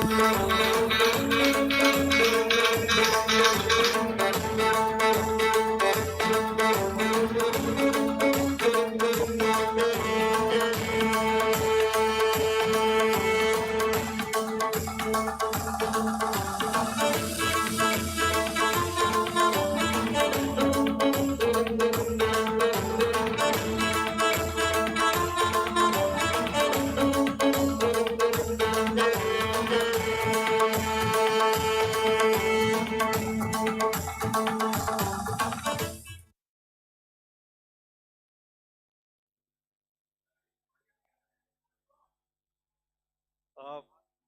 Uh,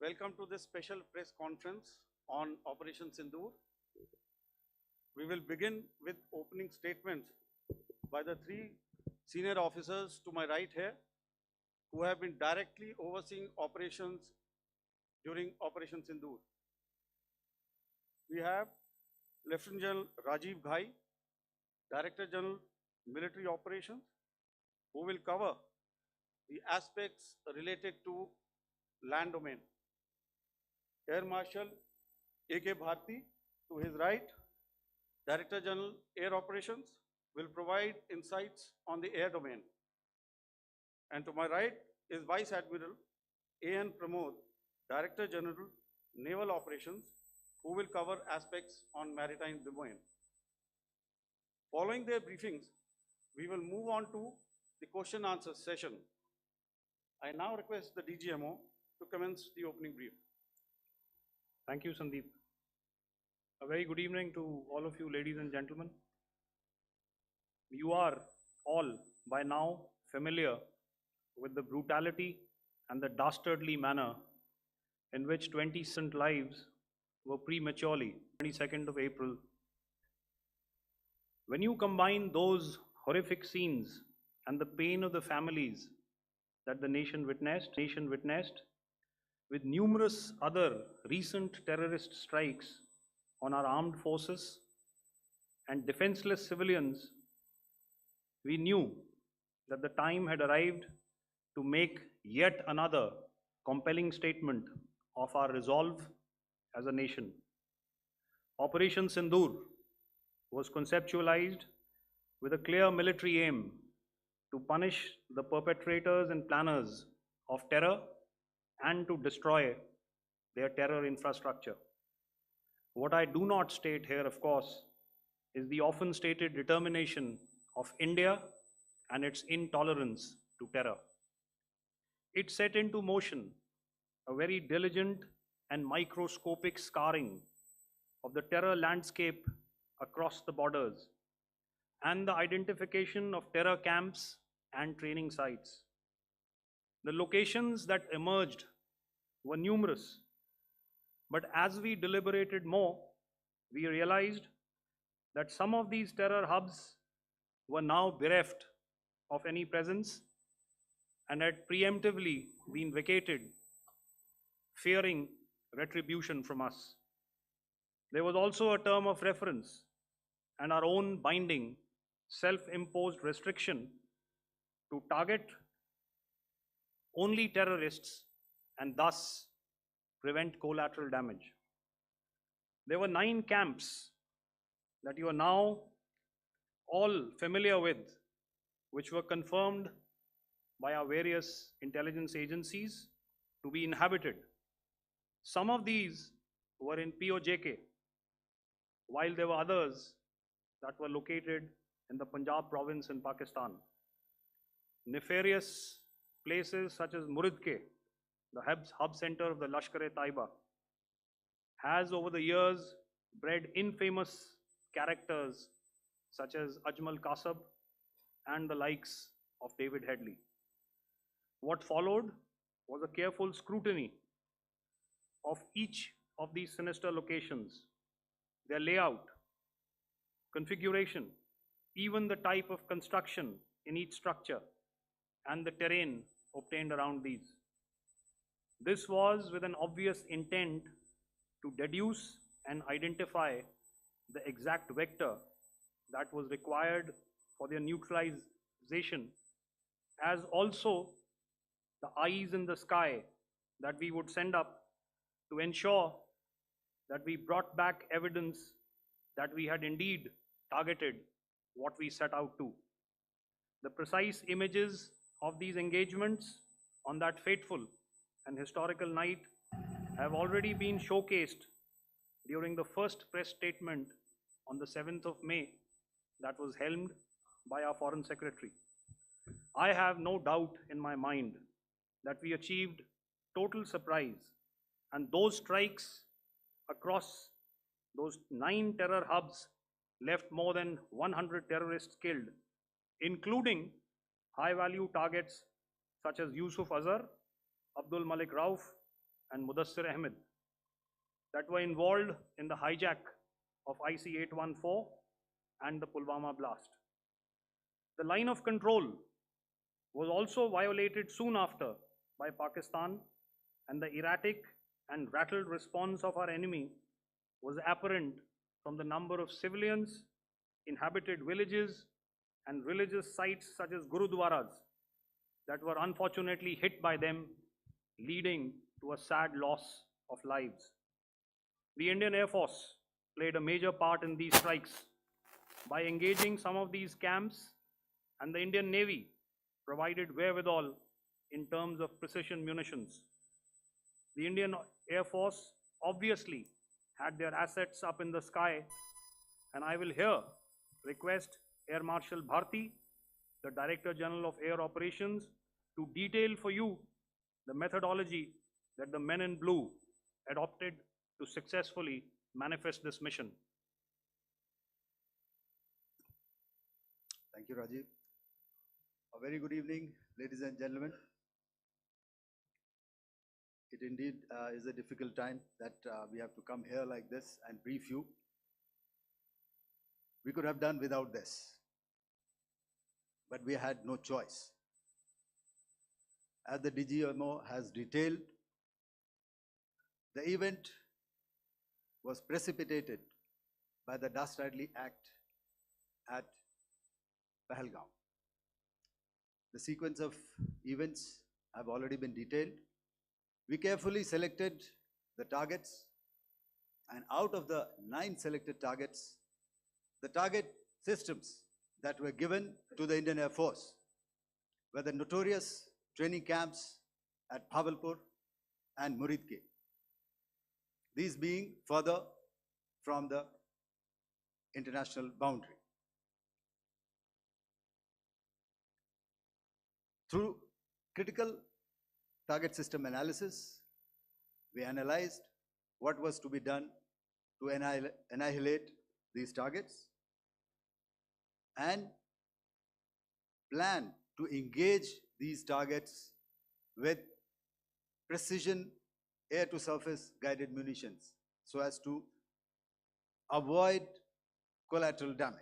Welcome to this special press conference on Operation Sindoor. We will begin with opening statements by the three senior officers to my right here who have been directly overseeing operations during Operation Sindoor. We have Lieutenant General Rajiv Ghai, Director General Military Operations, who will cover the aspects related to land domain. Air Marshal A.K. Bharti, to his right, Director General Air Operations, will provide insights on the air domain. And to my right is Vice Admiral A.N. Pramod, Director General Naval Operations, who will cover aspects on maritime domain. Following their briefings, we will move on to the question answer session. I now request the DGMO to commence the opening brief. Thank you, Sandeep. A very good evening to all of you, ladies and gentlemen. You are all by now familiar with the brutality and the dastardly manner in which 20 innocent lives were prematurely 22nd of April. When you combine those horrific scenes and the pain of the families that the nation witnessed with numerous other recent terrorist strikes on our armed forces and defenseless civilians, we knew that the time had arrived to make yet another compelling statement of our resolve as a nation. Operation Sindoor was conceptualized with a clear military aim to punish the perpetrators and planners of terror and to destroy their terror infrastructure. What I do not state here, of course, is the often stated determination of India and its intolerance to terror. It set into motion a very diligent and microscopic scarring of the terror landscape across the borders and the identification of terror camps and training sites. The locations that emerged were numerous, but as we deliberated more, we realized that some of these terror hubs were now bereft of any presence and had preemptively been vacated, fearing retribution from us. There was also a term of reference and our own binding, self-imposed restriction to target only terrorists and thus prevent collateral damage. There were 9 camps that you are now all familiar with, which were confirmed by our various intelligence agencies to be inhabited. Some of these were in POJK, while there were others that were located in the Punjab province in Pakistan. Nefarious places such as Muridke, the hub center of the Lashkar-e-Taiba, has over the years bred infamous characters such as Ajmal Kasab and the likes of David Headley. What followed was a careful scrutiny of each of these sinister locations, their layout, configuration, even the type of construction in each structure, and the terrain obtained around these. This was with an obvious intent to deduce and identify the exact vector that was required for their neutralization, as also the eyes in the sky that we would send up to ensure that we brought back evidence that we had indeed targeted what we set out to. The precise images of these engagements on that fateful and historical night have already been showcased during the first press statement on the 7th of May that was helmed by our Foreign Secretary. I have no doubt in my mind that we achieved total surprise, and those strikes across those 9 terror hubs left more than 100 terrorists killed, including high-value targets such as Yusuf Azhar, Abdul Malik Rauf, and Mudassir Ahmed that were involved in the hijack of IC-814 and the Pulwama blast. The line of control was also violated soon after by Pakistan, and the erratic and rattled response of our enemy was apparent from the number of civilians, inhabited villages, and religious sites such as Gurudwaras that were unfortunately hit by them, leading to a sad loss of lives. The Indian Air Force played a major part in these strikes by engaging some of these camps, and the Indian Navy provided wherewithal in terms of precision munitions. The Indian Air Force obviously had their assets up in the sky, and I will here request Air Marshal Bharti, the Director General of Air Operations, to detail for you the methodology that the men in blue adopted to successfully manifest this mission. Thank you, Rajiv. A very good evening, ladies and gentlemen. It indeed is a difficult time that we have to come here like this and brief you. We could have done without this, but we had no choice. As the DGMO has detailed, the event was precipitated by the dastardly act at Pahalgam. The sequence of events have already been detailed. We carefully selected the targets, and out of the 9 selected targets, the target systems that were given to the Indian Air Force were the notorious training camps at Bhavalpur and Muridke, these being further from the international boundary. Through critical target system analysis, we analyzed what was to be done to annihilate these targets and plan to engage these targets with precision air-to-surface guided munitions so as to avoid collateral damage.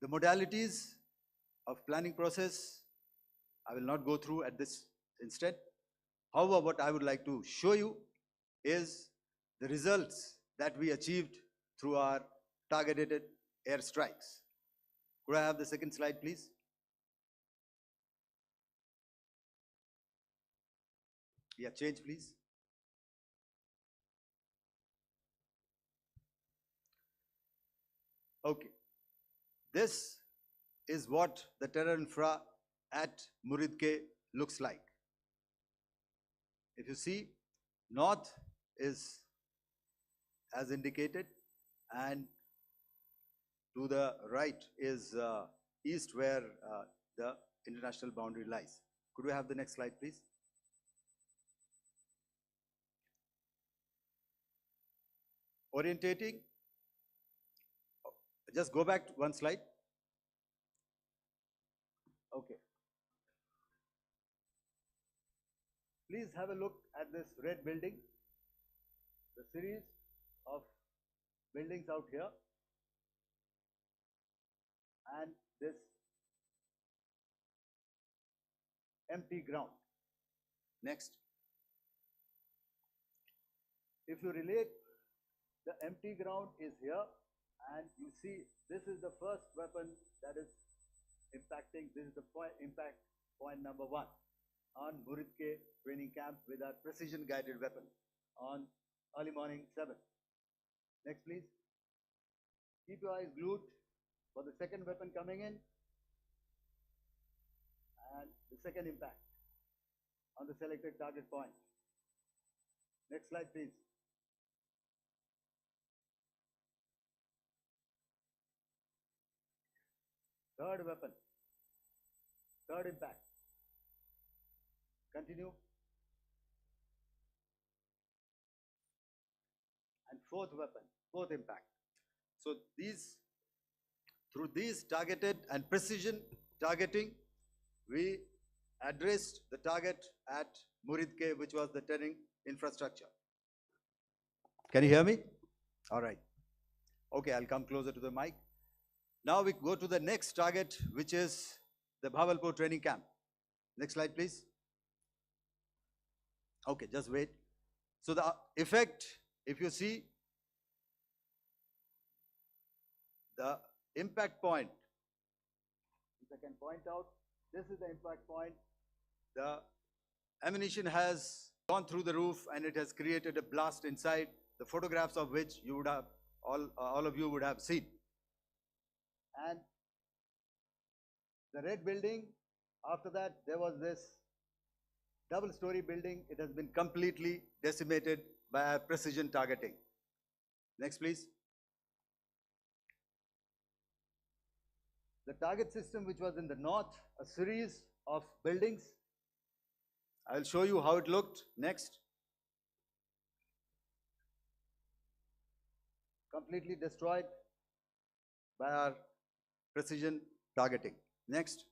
The modalities of planning process I will not go through at this instant. However, what I would like to show you is the results that we achieved through our targeted airstrikes. Could I have the second slide, please? Yeah, change, please. Okay. This is what the terror infra at Muridke looks like. If you see, north is as indicated, and to the right is east, where the international boundary lies. Could we have the next slide, please? Orientating. Just go back one slide. Okay. Please have a look at this red building, the series of buildings out here, and this empty ground. Next. If you relate, the empty ground is here, and you see this is the first weapon that is impacting. This is the impact point number 1. on Muridke training camp with our precision guided weapon on early morning 7. Next, please. Keep your eyes glued for the second weapon coming in and the second impact on the selected target point. Next slide, please. Third weapon, third impact. Continue. And fourth weapon, fourth impact. So through these targeted and precision targeting, we addressed the target at Muridke, which was the training infrastructure. Can you hear me? All right. Okay, I'll come closer to the mic. Now we go to the next target, which is the Bhavalpur training camp. Next slide, please. Okay, just wait. So the effect, if you see, the impact point, if I can point out, this is the impact point. The ammunition has gone through the roof and it has created a blast inside, the photographs of which you would have, all of you would have seen. And the red building, after that, there was this double-story building. It has been completely decimated by precision targeting. Next, please. The target system, which was in the north, a series of buildings. I'll show you how it looked. Next. Completely destroyed by our precision targeting. Next.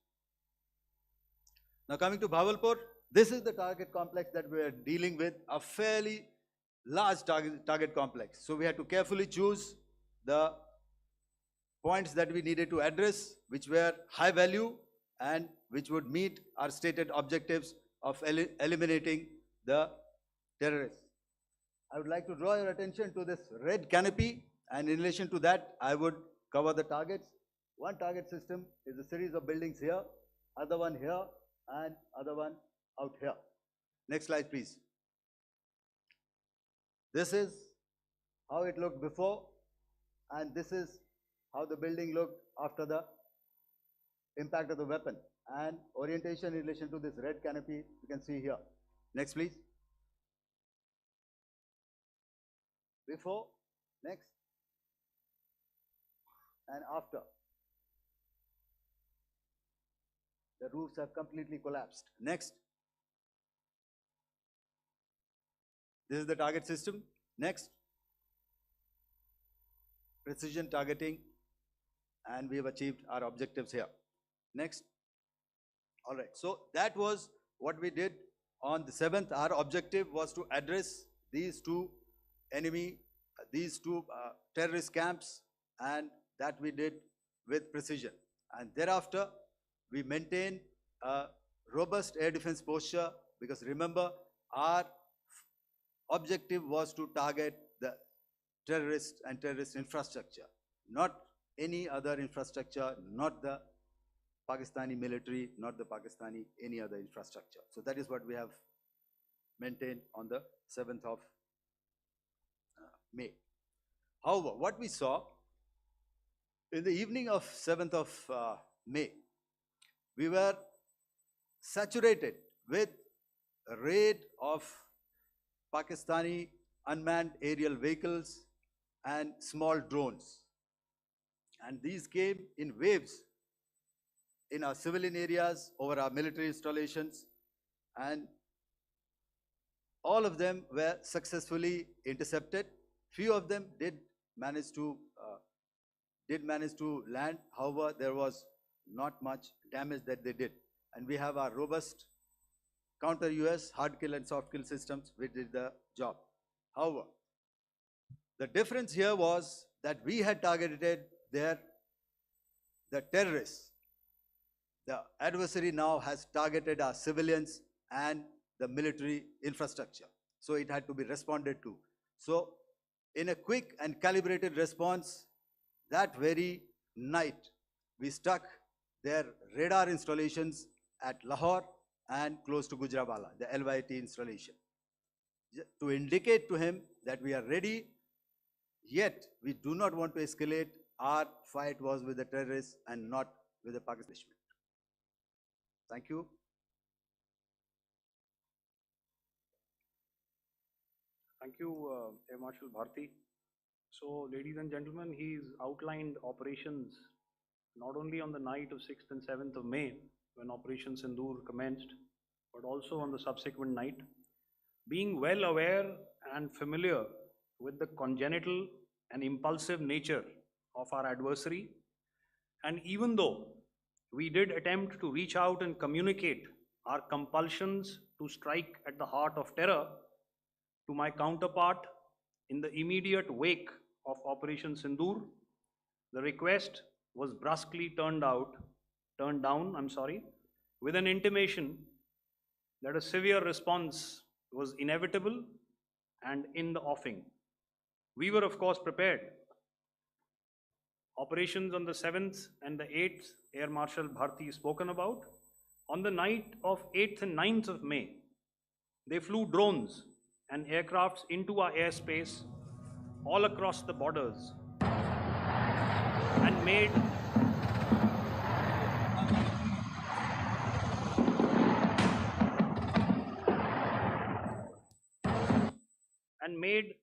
Now coming to Bhavalpur, this is the target complex that we are dealing with, a fairly large target complex. So we had to carefully choose the points that we needed to address, which were high value and which would meet our stated objectives of eliminating the terrorists. I would like to draw your attention to this red canopy, and in relation to that, I would cover the targets. One target system is a series of buildings here, other one here, and other one out here. Next slide, please. This is how it looked before, and this is how the building looked after the impact of the weapon. And orientation in relation to this red canopy, you can see here. Next, please. Before, next, and after. The roofs have completely collapsed. Next. This is the target system. Next. Precision targeting, and we have achieved our objectives here. Next. All right. So that was what we did on the 7th. Our objective was to address these two terrorist camps, and that we did with precision. And thereafter, we maintained a robust air defense posture, because remember, our objective was to target the terrorists and terrorist infrastructure, not any other infrastructure, not the Pakistani military, not the Pakistani any other infrastructure. So that is what we have maintained on the 7th of May. However, what we saw in the evening of 7th of May, we were saturated with a raid of Pakistani unmanned aerial vehicles and small drones. And these came in waves in our civilian areas, over our military installations, and all of them were successfully intercepted. Few of them did manage to land. However, there was not much damage that they did. And we have our robust counter-US hard kill and soft kill systems which did the job. However, the difference here was that we had targeted the terrorists. The adversary now has targeted our civilians and the military infrastructure. So it had to be responded to. So in a quick and calibrated response, that very night, we struck their radar installations at Lahore and close to Gujranwala, the LYT installation, to indicate to him that we are ready, yet we do not want to escalate. Our fight was with the terrorists and not with the Pakistan. Thank you. Thank you, Air Marshal Bharti. So, ladies and gentlemen, he's outlined operations not only on the night of 6th and 7th of May, when Operation Sindoor commenced, but also on the subsequent night. Being well aware and familiar with the congenital and impulsive nature of our adversary, and even though we did attempt to reach out and communicate our compulsions to strike at the heart of terror to my counterpart in the immediate wake of Operation Sindoor, the request was brusquely turned down, with an intimation that a severe response was inevitable and in the offing. We were, of course, prepared. Operations on the 7th and the 8th, Air Marshal Bharti spoken about. On the night of 8th and 9th of May, they flew drones and aircrafts into our airspace all across the borders and made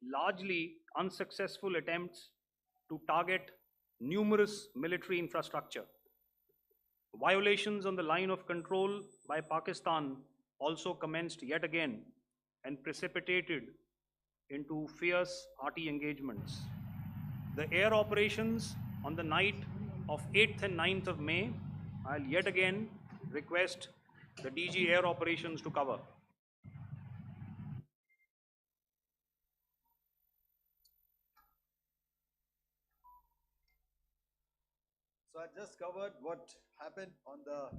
largely unsuccessful attempts to target numerous military infrastructure. Violations on the line of control by Pakistan also commenced yet again and precipitated into fierce arty engagements. The air operations on the night of 8th and 9th of May, I'll yet again request the DG Air Operations to cover. So I just covered what happened on the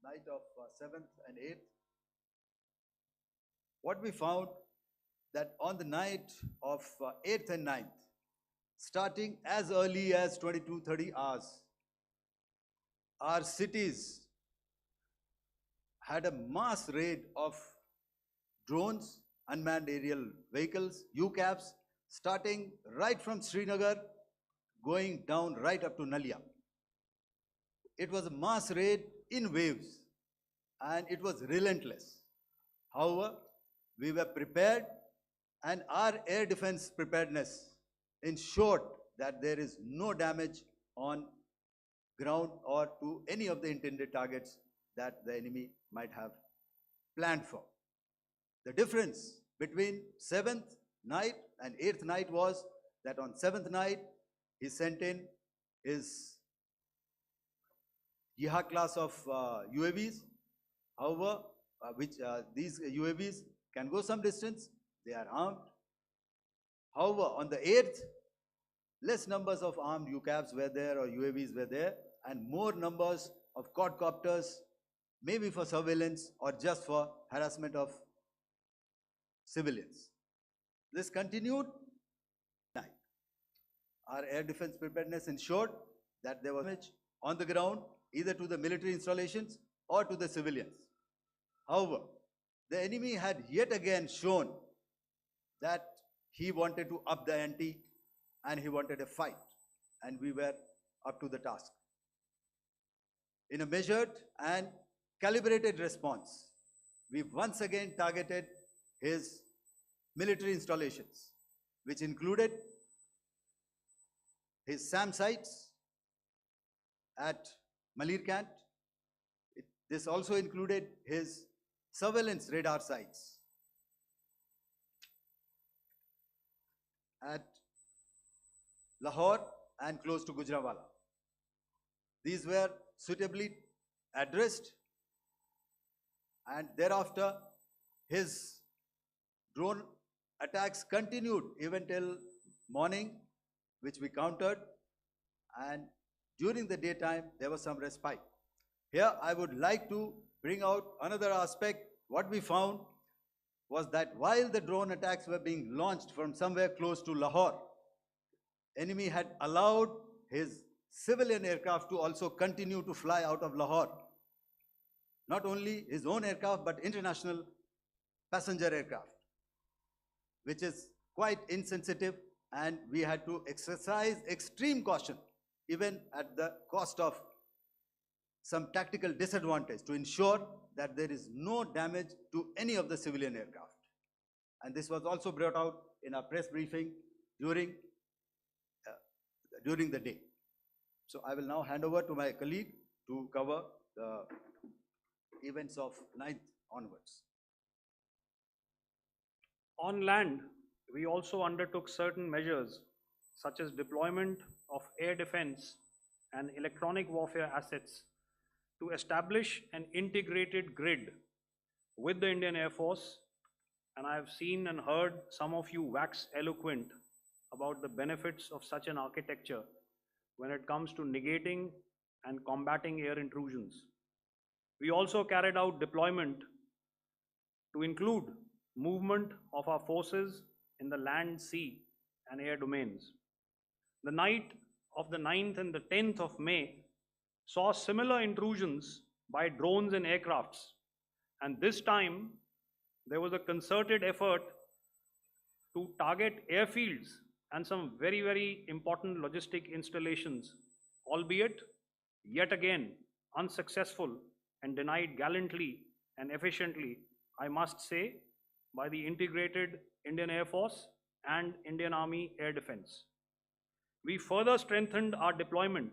night of 7th and 8th. What we found that on the night of 8th and 9th, starting as early as 22:30 hours, our cities had a mass raid of drones, unmanned aerial vehicles, UCAVs, starting right from Srinagar, going down right up to Nalia. It was a mass raid in waves and it was relentless. However, we were prepared and our air defense preparedness ensured that there is no damage on ground or to any of the intended targets that the enemy might have planned for. The difference between 7th night and 8th night was that on 7th night, he sent in his Yeha class of UAVs. However, these UAVs can go some distance, they are armed. However, on the 8th, less numbers of armed UCAVs were there or UAVs were there, and more numbers of quadcopters, maybe for surveillance or just for harassment of civilians. This continued. Our air defense preparedness ensured that there was damage on the ground, either to the military installations or to the civilians. However, the enemy had yet again shown that he wanted to up the ante and he wanted a fight, and we were up to the task. In a measured and calibrated response, we once again targeted his military installations, which included his SAM sites at Malirkant. This also included his surveillance radar sites at Lahore and close to Gujranwala. These were suitably addressed, and thereafter his drone attacks continued even till morning, which we countered, and during the daytime there was some respite. Here I would like to bring out another aspect. What we found was that while the drone attacks were being launched from somewhere close to Lahore, enemy had allowed his civilian aircraft to also continue to fly out of Lahore. not only his own aircraft, but international passenger aircraft, which is quite insensitive, and we had to exercise extreme caution, even at the cost of some tactical disadvantage, to ensure that there is no damage to any of the civilian aircraft. And this was also brought out in our press briefing during the day. So I will now hand over to my colleague to cover the events of 9th onwards. On land, we also undertook certain measures such as deployment of air defense and electronic warfare assets to establish an integrated grid with the Indian Air Force, and I have seen and heard some of you wax eloquent about the benefits of such an architecture when it comes to negating and combating air intrusions. We also carried out deployment to include movement of our forces in the land, sea, and air domains. The night of the 9th and the 10th of May saw similar intrusions by drones and aircrafts, and this time there was a concerted effort to target airfields and some very, very important logistic installations, albeit yet again unsuccessful and denied gallantly and efficiently, I must say, by the integrated Indian Air Force and Indian Army Air Defense. We further strengthened our deployment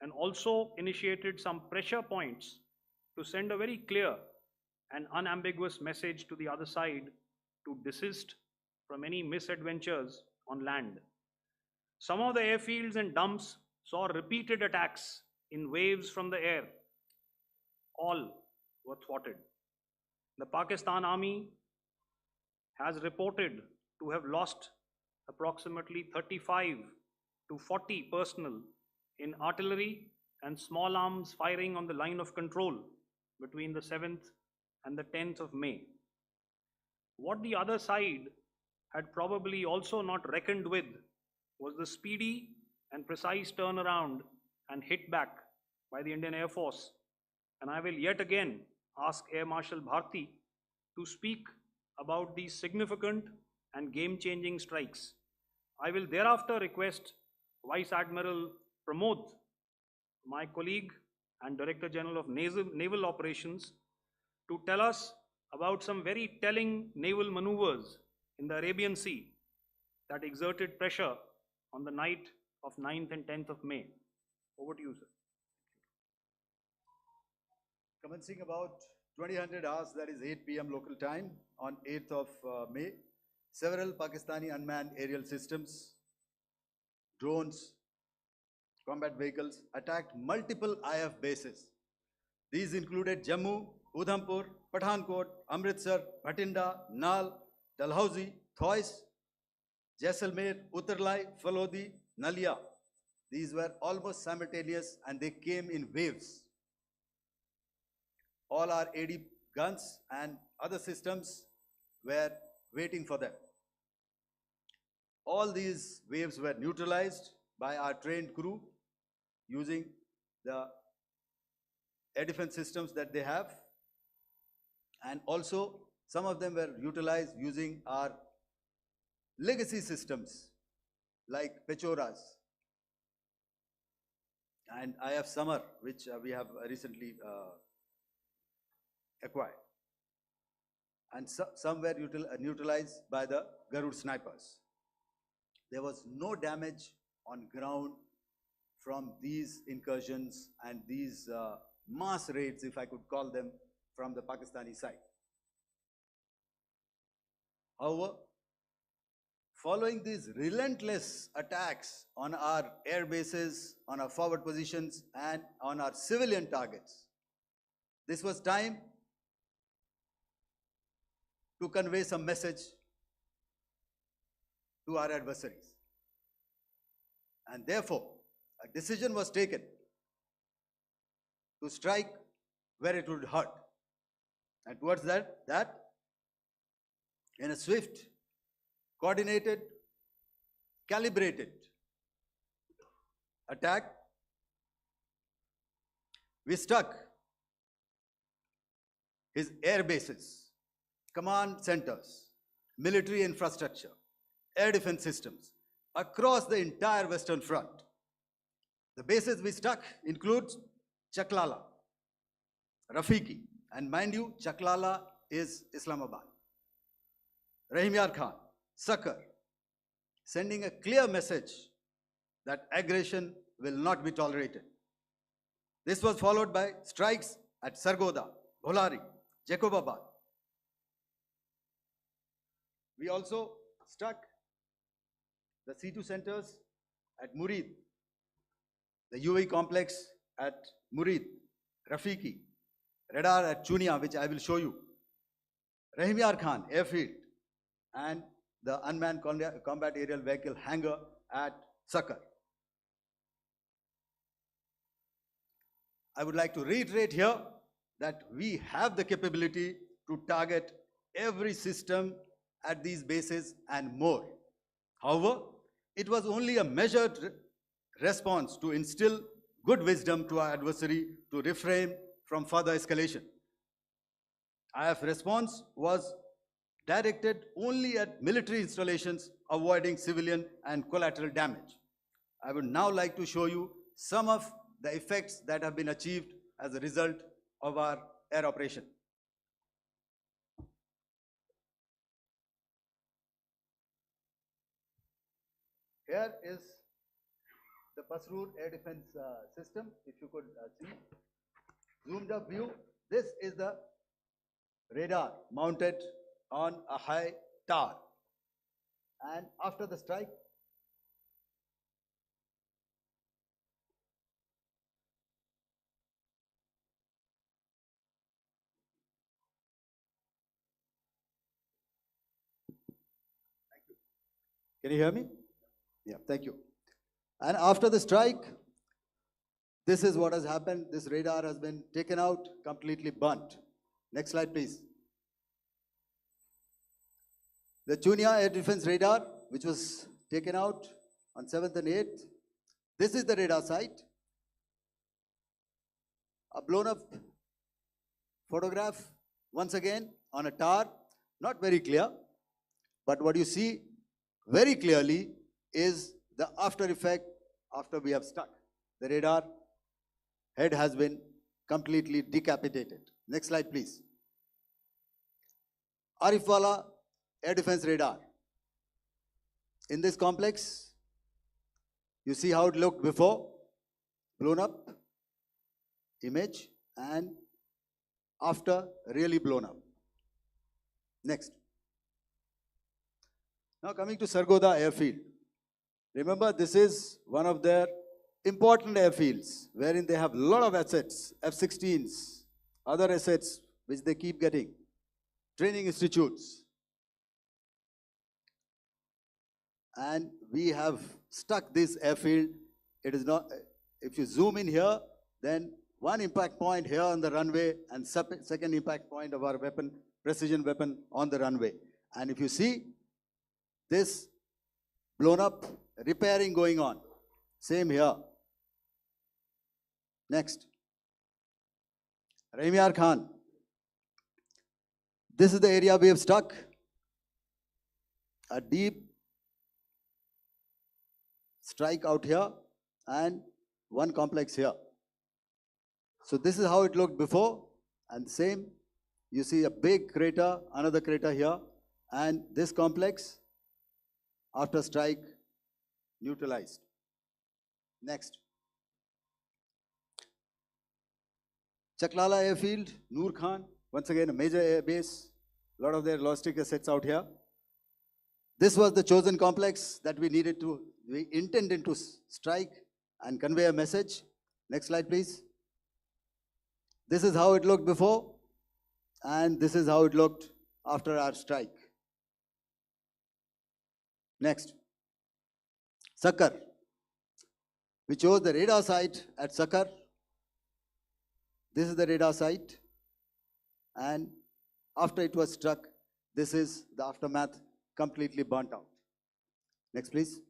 and also initiated some pressure points to send a very clear and unambiguous message to the other side to desist from any misadventures on land. Some of the airfields and dumps saw repeated attacks in waves from the air. All were thwarted. The Pakistan Army has reported to have lost approximately 35 to 40 personnel in artillery and small arms firing on the line of control between the 7th and the 10th of May. What the other side had probably also not reckoned with was the speedy and precise turnaround and hit back by the Indian Air Force. And I will yet again ask Air Marshal Bharti to speak about these significant and game-changing strikes. I will thereafter request Vice Admiral Pramod, my colleague and Director General of Naval Operations, to tell us about some very telling naval maneuvers in the Arabian Sea that exerted pressure on the night of 9th and 10th of May. Over to you, sir. Commencing about 2000 hours, that is 8 p.m. local time, on 8th of May, several Pakistani unmanned aerial systems, drones, combat vehicles attacked multiple IF bases. These included Jammu, Udhampur, Pathankot, Amritsar, Bhatinda, Nal, Dalhousie, Thois, Jaisalmer, Uttarlai, Falodi, Nalia. These were almost simultaneous and they came in waves. All our AD guns and other systems were waiting for them. All these waves were neutralized by our trained crew using the air defense systems that they have, and also some of them were utilized using our legacy systems like Pechoras and IF Summer, which we have recently acquired, and some were neutralized by the Garud snipers. There was no damage on ground from these incursions and these mass raids, if I could call them, from the Pakistani side. However, following these relentless attacks on our air bases, on our forward positions, and on our civilian targets, this was time to convey some message to our adversaries. And therefore, a decision was taken to strike where it would hurt. And towards that, in a swift, coordinated, calibrated attack, we stuck his air bases, command centers, military infrastructure, air defense systems across the entire Western Front. The bases we struck includes Chaklala, Rafiki, and mind you, Chaklala is Islamabad. Rahim Yar Khan, Sakar, sending a clear message that aggression will not be tolerated. This was followed by strikes at Sargoda, Bholari, Jacobabad. We also struck the C2 centers at Murid, the UAE complex at Murid, Rafiki, radar at Chunia, which I will show you, Rahim Yar Khan airfield, and the unmanned combat aerial vehicle hangar at Sakar. I would like to reiterate here that we have the capability to target every system at these bases and more. However, it was only a measured response to instill good wisdom to our adversary to refrain from further escalation. IF response was directed only at military installations, avoiding civilian and collateral damage. I would now like to show you some of the effects that have been achieved as a result of our air operation. Here is the Pasrur air defense system, if you could see. Zoomed up view. This is the radar mounted on a high tower. And after the strike, can you hear me? Yeah, thank you. And after the strike, this is what has happened. This radar has been taken out, completely burnt. Next slide, please. The Chunia air defense radar, which was taken out on 7th and 8th. This is the radar site. A blown up photograph, once again, on a tower. Not very clear, but what you see very clearly is the after effect after we have struck. The radar head has been completely decapitated. Next slide, please. Arifwala air defense radar. In this complex, you see how it looked before, blown up image, and after really blown up. Next. Now coming to Sargoda airfield. Remember, this is one of their important airfields wherein they have a lot of assets, F-16s, other assets which they keep getting, training institutes. And we have stuck this airfield. It is not, if you zoom in here, then one impact point here on the runway and second impact point of our weapon, precision weapon on the runway. And if you see this blown up, repairing going on. Same here. Next. Rahim Yar Khan. This is the area we have struck. A deep strike out here and one complex here. So this is how it looked before, and same. You see a big crater, another crater here, and this complex after strike neutralized. Next. Chaklala airfield, Noor Khan, once again a major air base, a lot of their logistic assets out here. This was the chosen complex that we intended to strike and convey a message. Next slide, please. This is how it looked before, and this is how it looked after our strike. Next. Sakar. We chose the radar site at Sakar. This is the radar site, and after it was struck, this is the aftermath, completely burnt out. Next, please.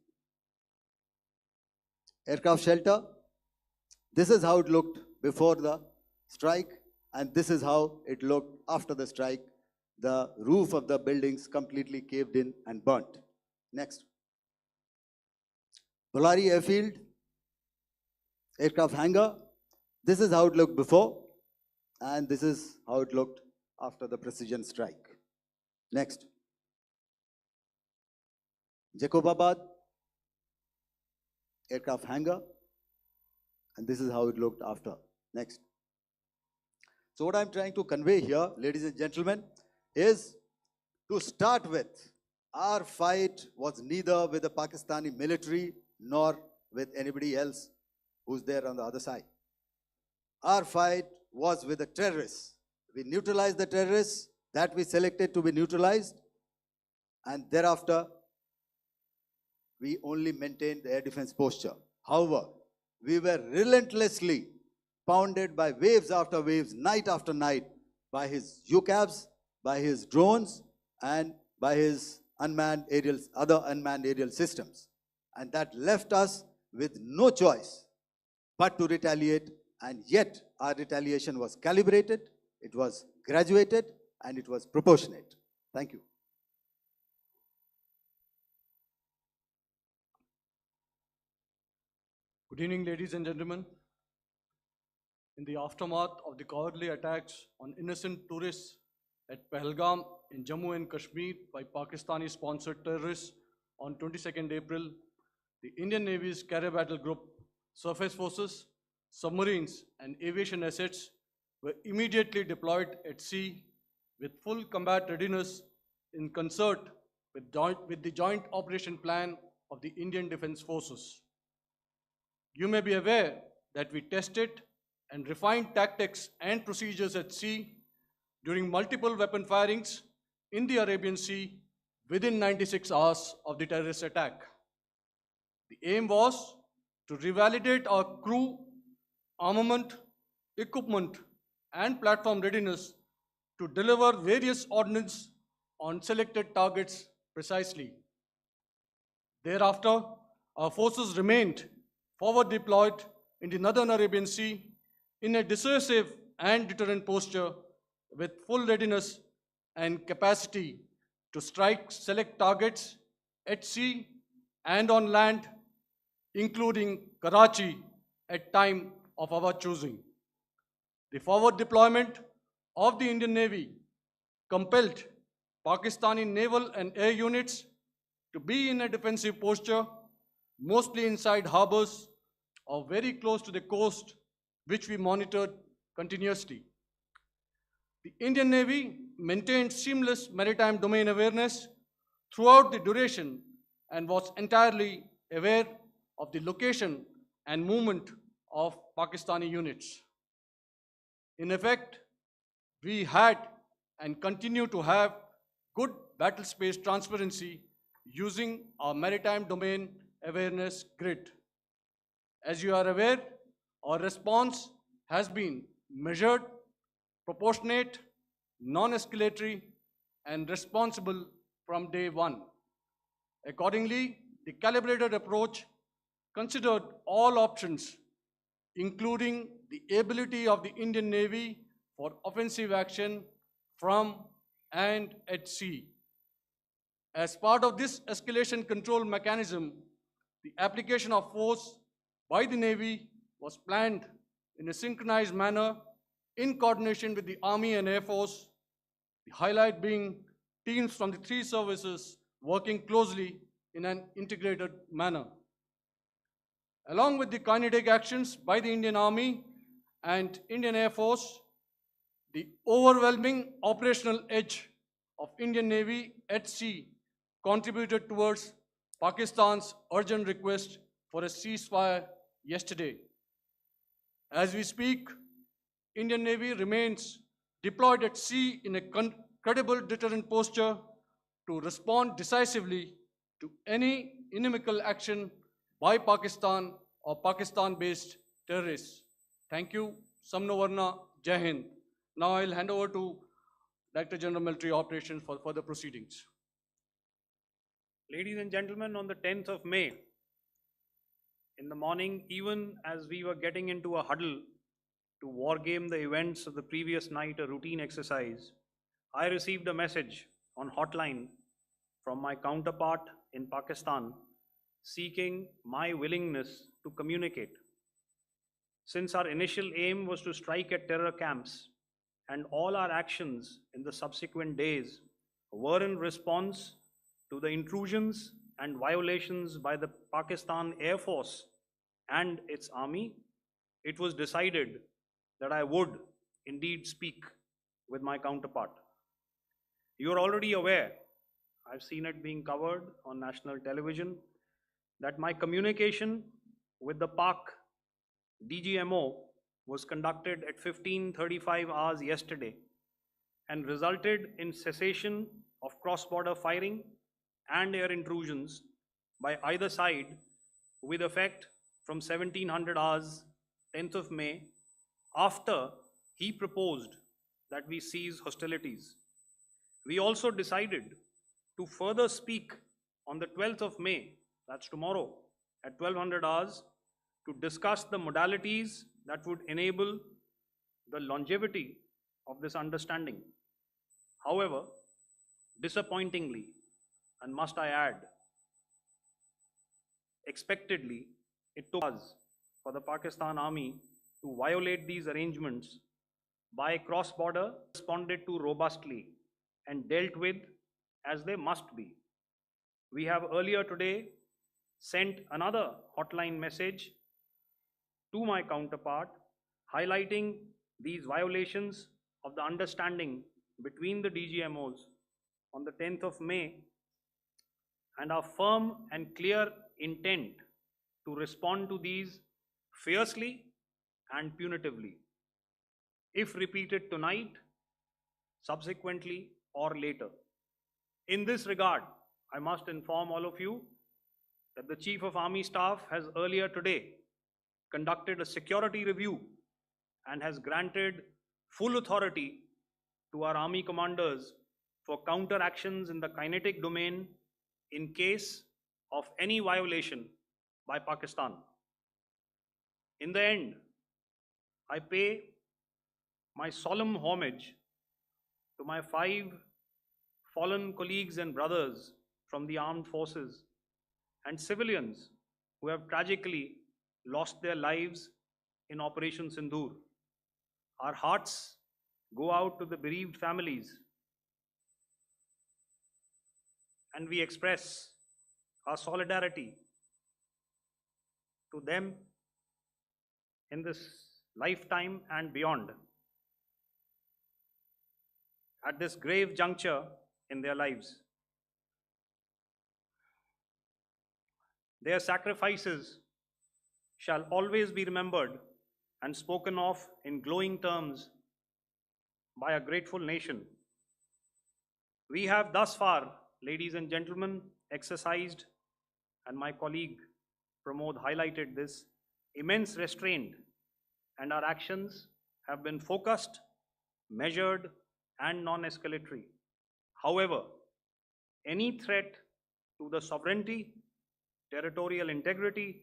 Aircraft shelter. This is how it looked before the strike And this is how it looked after the strike. The roof of the buildings completely caved in and burnt. Next. Bolari Airfield, aircraft hangar. This is how it looked before, and this is how it looked after the precision strike. Next. Jacobabad, aircraft hangar, and this is how it looked after. Next. So what I'm trying to convey here, ladies and gentlemen, is to start with, our fight was neither with the Pakistani military nor with anybody else who's there on the other side. Our fight was with the terrorists. We neutralized the terrorists that we selected to be neutralized, and thereafter, we only maintained the air defense posture. However, we were relentlessly pounded by waves after waves, night after night, by his UCAVs, by his drones, and by his other unmanned aerial systems. And that left us with no choice but to retaliate, and yet our retaliation was calibrated, it was graduated, and it was proportionate. Thank you. Good evening, ladies and gentlemen. In the aftermath of the cowardly attacks on innocent tourists at Pahalgam in Jammu and Kashmir by Pakistani-sponsored terrorists on 22nd April, the Indian Navy's Carrier Battle Group, surface forces, submarines, and aviation assets were immediately deployed at sea with full combat readiness in concert with the joint operation plan of the Indian Defence Forces. You may be aware that we tested and refined tactics and procedures at sea during multiple weapon firings in the Arabian Sea within 96 hours of the terrorist attack. The aim was to revalidate our crew, armament, equipment, and platform readiness to deliver various ordnance on selected targets precisely. Thereafter, our forces remained forward deployed in the Northern Arabian Sea in a dissuasive and deterrent posture with full readiness and capacity to strike select targets at sea and on land, including Karachi at time of our choosing. The forward deployment of the Indian Navy compelled Pakistani naval and air units to be in a defensive posture, mostly inside harbors or very close to the coast, which we monitored continuously. The Indian Navy maintained seamless maritime domain awareness throughout the duration and was entirely aware of the location and movement of Pakistani units. In effect, we had and continue to have good battle space transparency using our maritime domain awareness grid. As you are aware, our response has been measured, proportionate, non-escalatory, and responsible from day one. Accordingly, the calibrated approach considered all options, including the ability of the Indian Navy for offensive action from and at sea. As part of this escalation control mechanism, the application of force by the Navy was planned in a synchronized manner in coordination with the Army and Air Force, the highlight being teams from the three services working closely in an integrated manner. Along with the kinetic actions by the Indian Army and Indian Air Force, the overwhelming operational edge of Indian Navy at sea contributed towards Pakistan's urgent request for a ceasefire yesterday. As we speak, Indian Navy remains deployed at sea in a credible deterrent posture to respond decisively to any inimical action by Pakistan or Pakistan-based terrorists. Thank you. Samno Varna, Jai Hind. Now I'll hand over to Director General Military Operations for further proceedings. Ladies and gentlemen, on the 10th of May, in the morning, even as we were getting into a huddle to wargame the events of the previous night, a routine exercise, I received a message on hotline from my counterpart in Pakistan seeking my willingness to communicate. Since our initial aim was to strike at terror camps, and all our actions in the subsequent days were in response to the intrusions and violations by the Pakistan Air Force and its army, it was decided that I would indeed speak with my counterpart. You are already aware, I've seen it being covered on national television, that my communication with the Pak DGMO was conducted at 15:35 hours yesterday and resulted in cessation of cross-border firing and air intrusions by either side with effect from 1700 hours 10th of May, after he proposed that we cease hostilities. We also decided to further speak on the 12th of May, that's tomorrow, at 1200 hours, to discuss the modalities that would enable the longevity of this understanding. However, disappointingly, and must I add, expectedly, it took us for the Pakistan Army to violate these arrangements by cross-border, responded to robustly and dealt with as they must be. We have earlier today sent another hotline message to my counterpart highlighting these violations of the understanding between the DGMOs on the 10th of May and our firm and clear intent to respond to these fiercely and punitively, if repeated tonight, subsequently, or later. In this regard, I must inform all of you that the Chief of Army Staff has earlier today conducted a security review and has granted full authority to our Army commanders for counter actions in the kinetic domain in case of any violation by Pakistan. In the end, I pay my solemn homage to my 5 fallen colleagues and brothers from the armed forces and civilians who have tragically lost their lives in Operation Sindoor. Our hearts go out to the bereaved families, and we express our solidarity to them in this lifetime and beyond, at this grave juncture in their lives. Their sacrifices shall always be remembered and spoken of in glowing terms by a grateful nation. We have thus far, ladies and gentlemen, exercised, and my colleague Pramod highlighted this, immense restraint, and our actions have been focused, measured, and non-escalatory. However, any threat to the sovereignty, territorial integrity,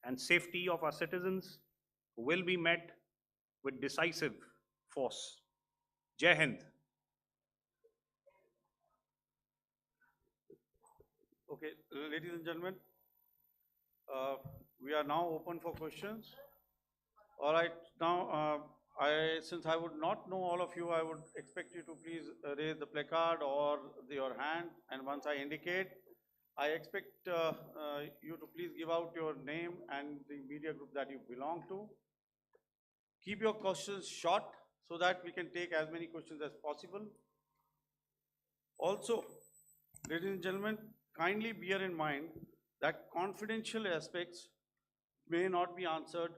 and safety of our citizens will be met with decisive force. Jai Hind. Okay, ladies and gentlemen, we are now open for questions. All right, now since I would not know all of you, I would expect you to please raise the placard or your hand, and once I indicate, I expect you to please give out your name and the media group that you belong to. Keep your questions short so that we can take as many questions as possible. Also, ladies and gentlemen, kindly bear in mind that confidential aspects may not be answered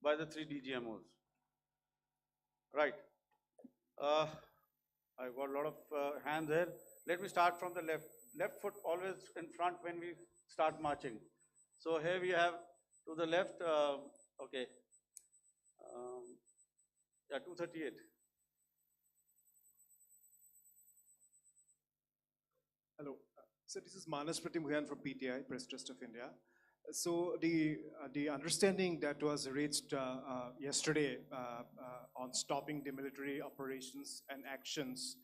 by the 3 DGMOs. Right. I've got a lot of hands there. Let me start from the left. Left foot always in front when we start marching. So here we have to the left, okay, yeah, 238. Hello. So this is Manas Pratimhuyan from PTI, Press Trust of India. So the understanding that was reached yesterday on stopping the military operations and actions,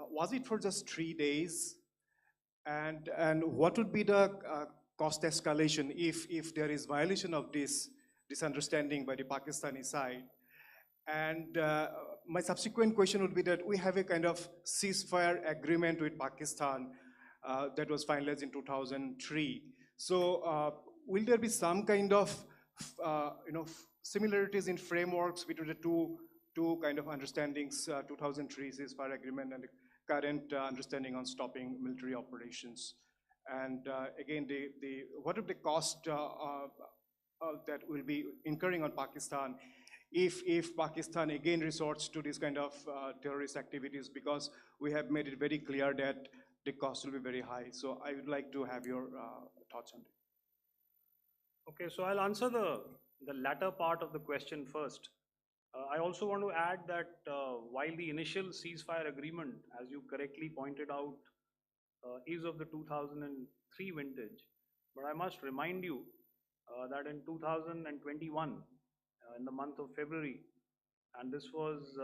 was it for just 3 days? And what would be the cost escalation if there is violation of this understanding by the Pakistani side? And my subsequent question would be that we have a kind of ceasefire agreement with Pakistan that was finalized in 2003. So will there be some kind of similarities in frameworks between the two kind of understandings, 2003 ceasefire agreement and the current understanding on stopping military operations? And again, what are the cost that will be incurring on Pakistan if Pakistan again resorts to this kind of terrorist activities, because we have made it very clear that the cost will be very high. So I would like to have your thoughts on it. Okay, so I'll answer the latter part of the question first. I also want to add that while the initial ceasefire agreement, as you correctly pointed out, is of the 2003 vintage, but I must remind you that in 2021, in the month of February, and this was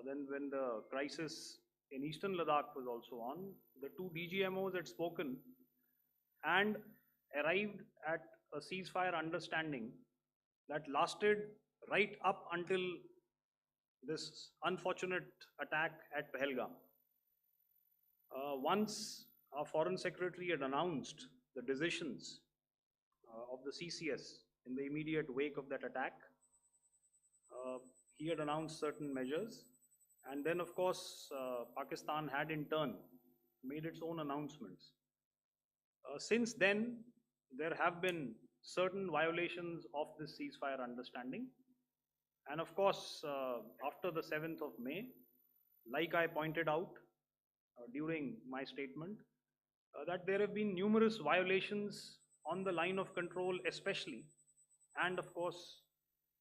then when the crisis in eastern Ladakh was also on, the two DGMOs had spoken and arrived at a ceasefire understanding that lasted right up until this unfortunate attack at Pahalgam. Once our Foreign Secretary had announced the decisions of the CCS in the immediate wake of that attack, he had announced certain measures, and then of course Pakistan had in turn made its own announcements. Since then, there have been certain violations of this ceasefire understanding, and of course after the 7th of May, like I pointed out during my statement, that there have been numerous violations on the line of control especially, and of course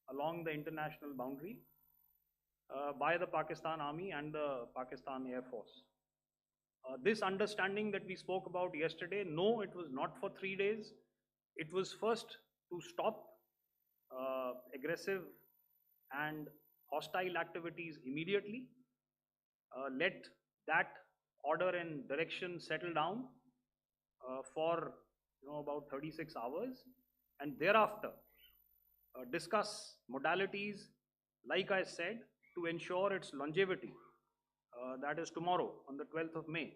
along the international boundary by the Pakistan Army and the Pakistan Air Force. This understanding that we spoke about yesterday, no, it was not for 3 days. It was first to stop aggressive and hostile activities immediately, let that order and direction settle down for about 36 hours, and thereafter discuss modalities, like I said, to ensure its longevity. That is tomorrow on the 12th of May.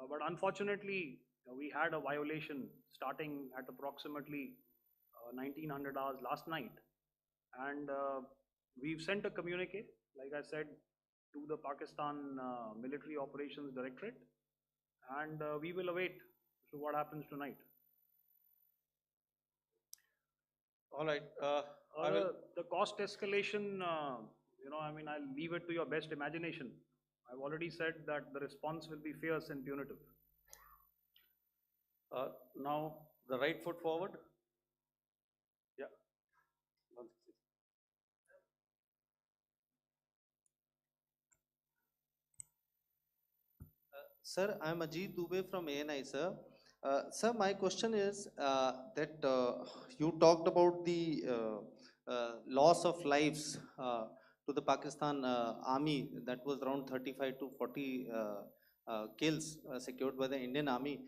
But unfortunately, we had a violation starting at approximately 1900 hours last night, and we've sent a communique, like I said, to the Pakistan Military Operations Directorate, and we will await what happens tonight. All right. The cost escalation, I mean, I'll leave it to your best imagination. I've already said that the response will be fierce and punitive. Now, the right foot forward. Yeah. Sir, I'm Ajit Dubey from ANI, sir. Sir, my question is that you talked about the loss of lives to the Pakistan Army, that was around 35 to 40 kills secured by the Indian Army.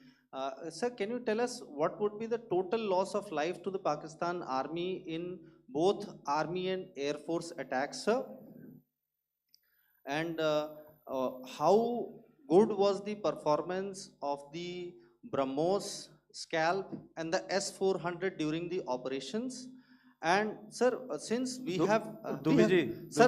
Sir, can you tell us what would be the total loss of life to the Pakistan Army in both Army and Air Force attacks, sir? And how good was the performance of the BrahMos, Scalp and the S-400 during the operations? And sir, since we have sir,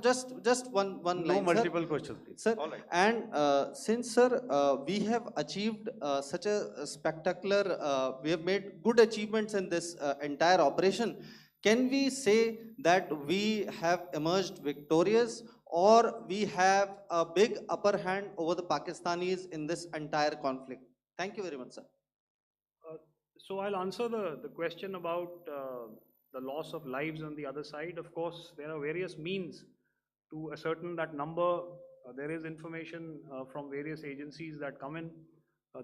just one line. No multiple questions, please. Sir, all right. And since sir, we have achieved such a spectacular, we have made good achievements in this entire operation. Can we say that we have emerged victorious, or we have a big upper hand over the Pakistanis in this entire conflict? Thank you very much, sir. So I'll answer the question about the loss of lives on the other side. Of course, there are various means to ascertain that number. There is information from various agencies that come in.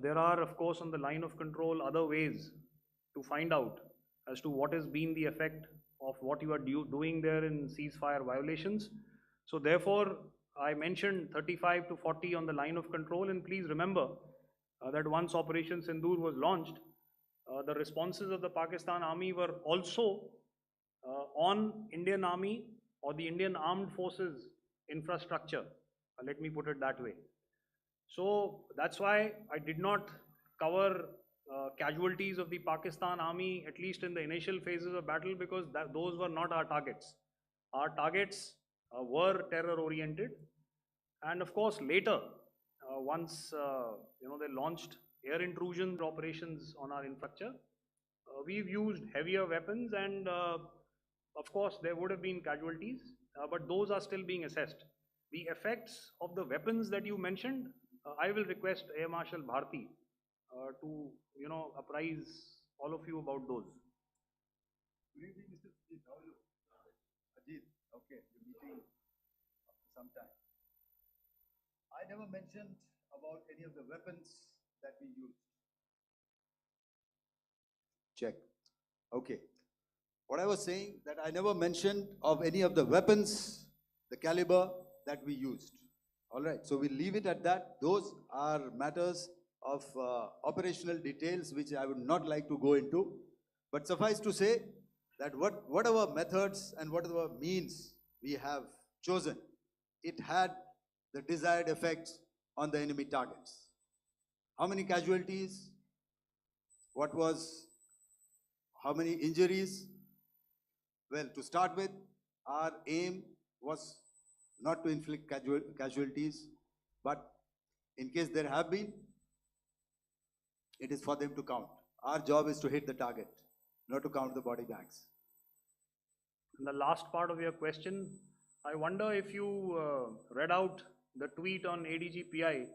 There are, of course, on the line of control, other ways to find out as to what has been the effect of what you are doing there in ceasefire violations. So therefore, I mentioned 35 to 40 on the line of control, and please remember that once Operation Sindoor was launched, the responses of the Pakistan Army were also on Indian Army or the Indian Armed Forces infrastructure. Let me put it that way. So that's why I did not cover casualties of the Pakistan Army, at least in the initial phases of battle, because those were not our targets. Our targets were terror oriented. And of course, later, once they launched air intrusion operations on our infrastructure, we've used heavier weapons, and of course, there would have been casualties, but those are still being assessed. The effects of the weapons that you mentioned, I will request Air Marshal Bharti to apprise all of you about those. Good evening, Mr. Ajit. How are you? Ajit, okay, we're meeting after some time. I never mentioned about any of the weapons that we used. Check. Okay. What I was saying, that I never mentioned of any of the weapons, the caliber that we used. All right, so we'll leave it at that. Those are matters of operational details which I would not like to go into. But suffice to say that whatever methods and whatever means we have chosen, it had the desired effects on the enemy targets. How many casualties? How many injuries? Well, to start with, our aim was not to inflict casualties, but in case there have been, it is for them to count. Our job is to hit the target, not to count the body bags. And the last part of your question, I wonder if you read out the tweet on ADGPI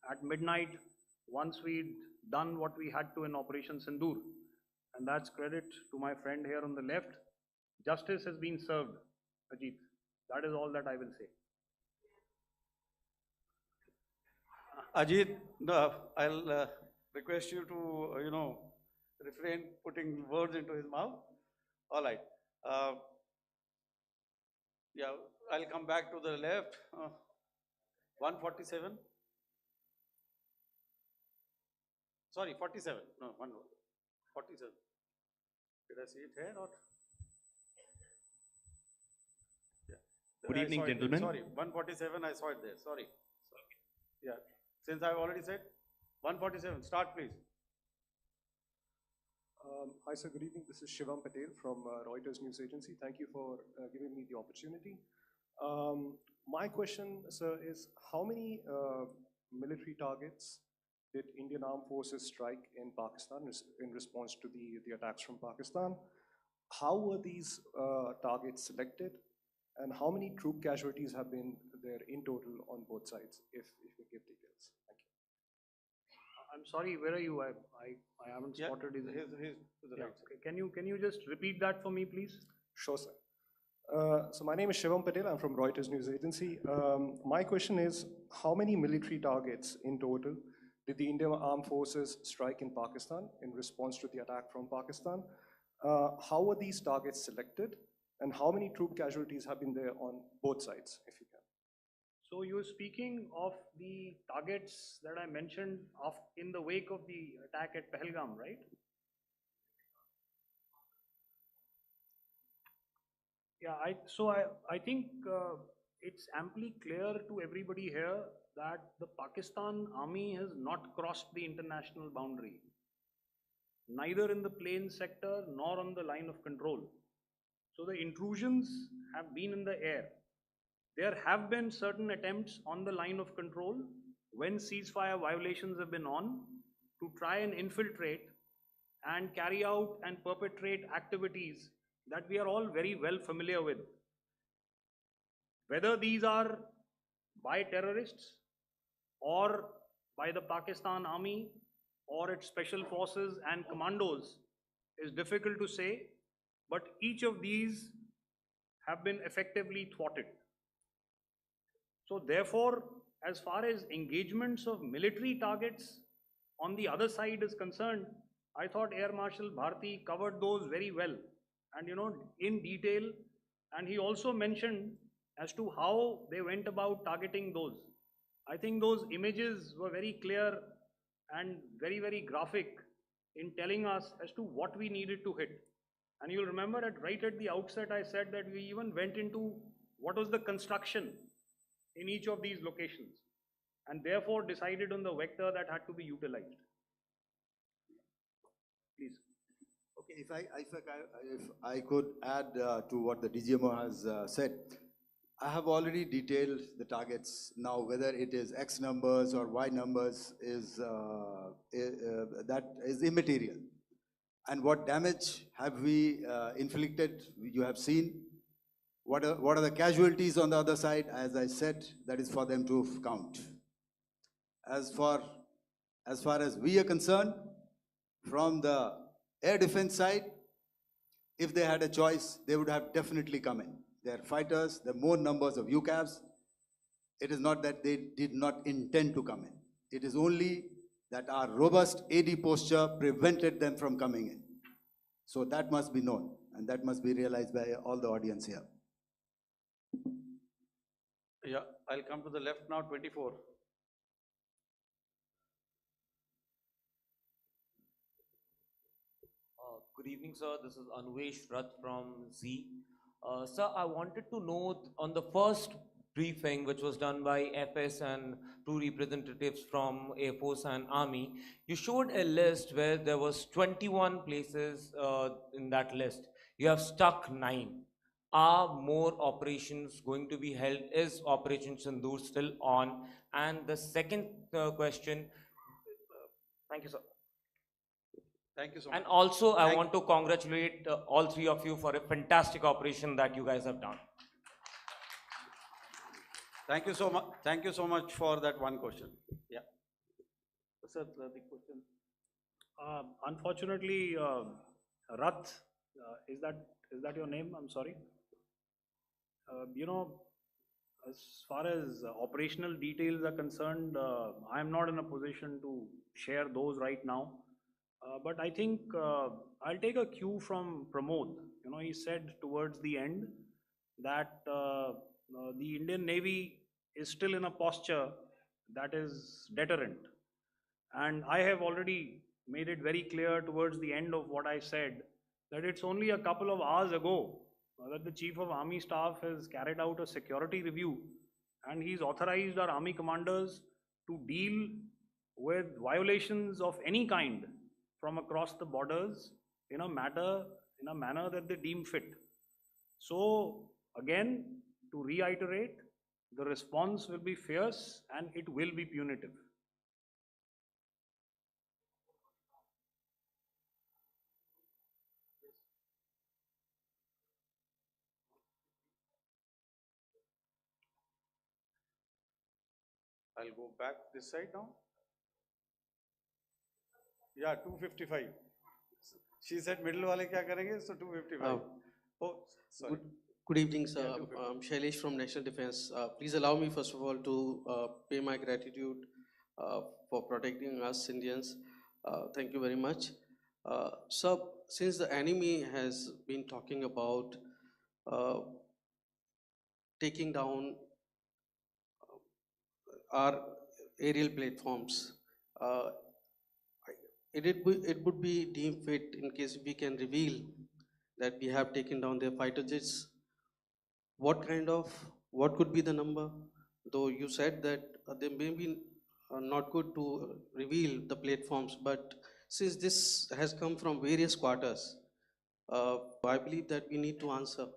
at midnight once we'd done what we had to in Operation Sindoor. And that's credit to my friend here on the left. Justice has been served, Ajit. That is all that I will say. Ajit, I'll request you to, refrain putting words into his mouth. All right. Yeah, I'll come back to the left. 147. Sorry, 47. No, 47. Did I see it here or? Yeah. Good evening, I saw it there. gentlemen. Sorry, 147. I saw it there. Sorry. Yeah. Since I've already said 147. Start, please. Hi, sir. Good evening. This is Shivam Patel from Reuters News Agency. Thank you for giving me the opportunity. My question, sir, is how many military targets did Indian Armed Forces strike in Pakistan in response to the attacks from Pakistan? How were these targets selected? And how many troop casualties have been there in total on both sides, if you give details? Thank you. I'm sorry, where are you? I haven't spotted his. His to the right. Okay. Can you just repeat that for me, please? Sure, sir. So my name is Shivam Patel. I'm from Reuters News Agency. My question is, how many military targets in total did the Indian Armed Forces strike in Pakistan in response to the attack from Pakistan? How were these targets selected? And how many troop casualties have been there on both sides, if you can? So you're speaking of the targets that I mentioned in the wake of the attack at Pahalgam, right? Yeah, I think it's amply clear to everybody here that the Pakistan Army has not crossed the international boundary, neither in the plain sector nor on the line of control. So the intrusions have been in the air. There have been certain attempts on the line of control when ceasefire violations have been on to try and infiltrate and carry out and perpetrate activities that we are all very well familiar with. Whether these are by terrorists or by the Pakistan Army or its special forces and commandos is difficult to say, but each of these have been effectively thwarted. So therefore, as far as engagements of military targets on the other side is concerned, I thought Air Marshal Bharti covered those very well and in detail, and he also mentioned as to how they went about targeting those. I think those images were very clear and very, very graphic in telling us as to what we needed to hit. And you'll remember right at the outset, I said that we even went into what was the construction in each of these locations, and therefore decided on the vector that had to be utilized. Please. Okay, if I could add to what the DGMO has said, I have already detailed the targets. Now, whether it is X numbers or Y numbers is that is immaterial. And what damage have we inflicted? You have seen. What are the casualties on the other side? As I said, that is for them to count. As far as we are concerned, from the air defense side, if they had a choice, they would have definitely come in. They are fighters, there are more numbers of UCAVs. It is not that they did not intend to come in. It is only that our robust AD posture prevented them from coming in. So that must be known, and that must be realized by all the audience here. Yeah, I'll come to the left now, 24. Good evening, sir. This is Anvesh Rath from Z. Sir, I wanted to know on the first briefing, which was done by FS and two representatives from Air Force and Army, you showed a list where there was 21 places in that list. You have stuck 9. Are more operations going to be held? Is Operation Sindoor still on? And the second question, thank you, sir. Thank you so much. And also, I want to congratulate all three of you for a fantastic operation that you guys have done. Thank you so much. Thank you so much for that one question. Yeah. Sir, the question. Unfortunately, Rath, is that your name? I'm sorry. As far as operational details are concerned, I am not in a position to share those right now. But I think I'll take a cue from Pramod. He said towards the end that the Indian Navy is still in a posture that is deterrent. And I have already made it very clear towards the end of what I said that it's only a couple of hours ago that the Chief of Army Staff has carried out a security review, and he's authorized our Army commanders to deal with violations of any kind from across the borders in a manner that they deem fit. So again, to reiterate, the response will be fierce and it will be punitive. I'll go back this side now. Yeah, 255. She said middle wale kya karenge, so 255. Oh, sorry. Good evening, sir. Yeah, 255. I'm Shailesh from National Defense. Please allow me, first of all, to pay my gratitude for protecting us Indians. Thank you very much. Sir, since the enemy has been talking about taking down our aerial platforms, it would be deemed fit in case we can reveal that we have taken down their fighter jets. What could be the number? Though you said that they may be not good to reveal the platforms, but since this has come from various quarters, I believe that we need to answer,